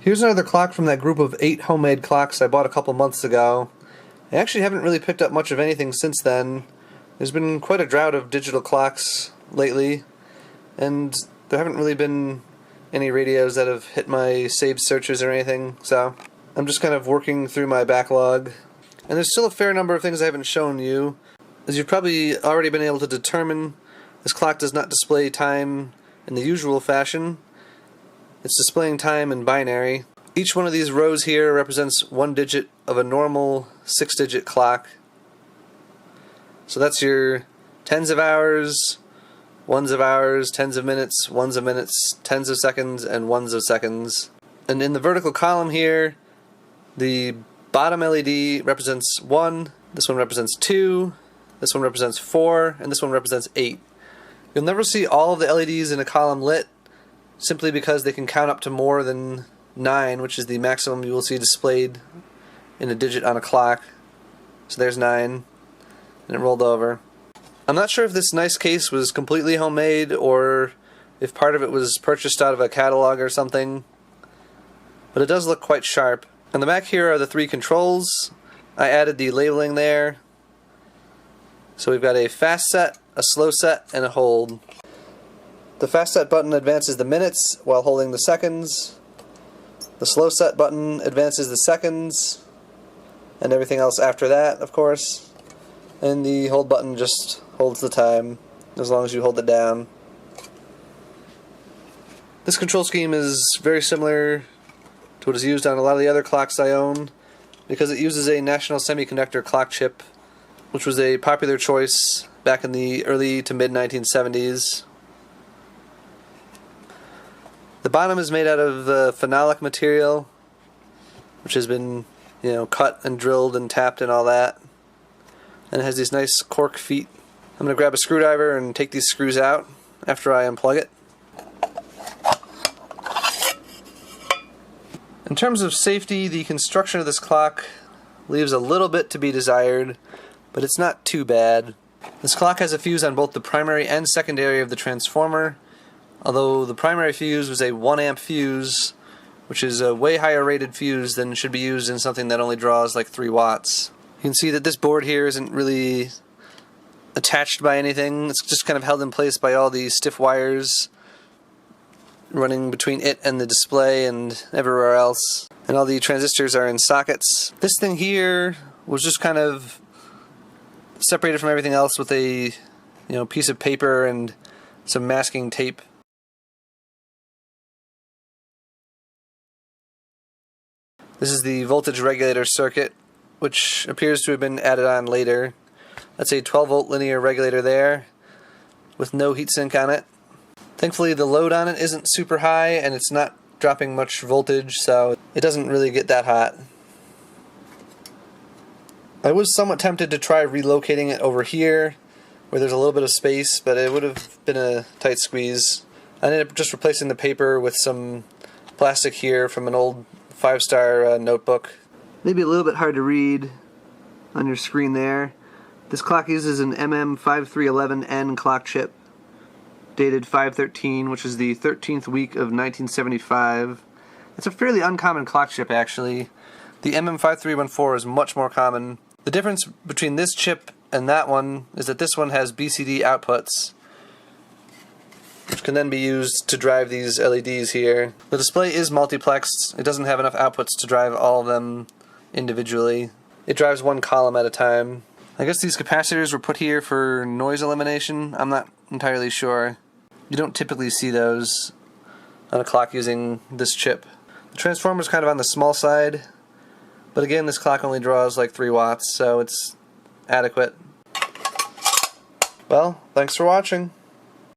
Here's another clock from that group of 8 homemade clocks I bought a couple months ago. I actually haven't really picked up much of anything since then. There's been quite a drought of digital clocks lately, and there haven't really been any radios that have hit my saved searches or anything, so I'm just kind of working through my backlog. And there's still a fair number of things I haven't shown you. As you've probably already been able to determine, this clock does not display time in the usual fashion. It's displaying time in binary. Each one of these rows here represents one digit of a normal 6-digit clock. So that's your tens of hours, ones of hours, tens of minutes, ones of minutes, tens of seconds, and ones of seconds. And in the vertical column here, the bottom LED represents 1, this one represents 2, this one represents 4, and this one represents 8. You'll never see all of the LEDs in a column lit, simply because they can count up to more than 9, which is the maximum you will see displayed in a digit on a clock. So there's 9, and it rolled over. I'm not sure if this nice case was completely homemade or if part of it was purchased out of a catalog or something, but it does look quite sharp. On the back here are the 3 controls. I added the labeling there. So we've got a fast set, a slow set, and a hold. The fast set button advances the minutes while holding the seconds. The slow set button advances the seconds and everything else after that, of course. And the hold button just holds the time as long as you hold it down. This control scheme is very similar to what is used on a lot of the other clocks I own because it uses a National Semiconductor clock chip, which was a popular choice back in the early to mid 1970s. The bottom is made out of phenolic material, which has been, cut and drilled and tapped and all that. And it has these nice cork feet. I'm going to grab a screwdriver and take these screws out after I unplug it. In terms of safety, the construction of this clock leaves a little bit to be desired, but it's not too bad. This clock has a fuse on both the primary and secondary of the transformer, although the primary fuse was a 1 amp fuse, which is a way higher rated fuse than should be used in something that only draws like 3 watts. You can see that this board here isn't really attached by anything. It's just kind of held in place by all these stiff wires running between it and the display and everywhere else. And all the transistors are in sockets. This thing here was just kind of separated from everything else with a piece of paper and some masking tape. This is the voltage regulator circuit, which appears to have been added on later. That's a 12-volt linear regulator there with no heatsink on it. Thankfully the load on it isn't super high and it's not dropping much voltage, so it doesn't really get that hot. I was somewhat tempted to try relocating it over here where there's a little bit of space, but it would have been a tight squeeze. I ended up just replacing the paper with some plastic here from an old 5-star notebook. Maybe a little bit hard to read on your screen there. This clock uses an MM5311N clock chip, dated 5/13, which is the 13th week of 1975. It's a fairly uncommon clock chip, actually. The MM5314 is much more common. The difference between this chip and that one is that this one has BCD outputs, which can then be used to drive these LEDs here. The display is multiplexed. It doesn't have enough outputs to drive all of them individually. It drives one column at a time. I guess these capacitors were put here for noise elimination. I'm not entirely sure. You don't typically see those on a clock using this chip. The transformer is kind of on the small side, but again, this clock only draws like 3 watts, so it's adequate. Well, thanks for watching.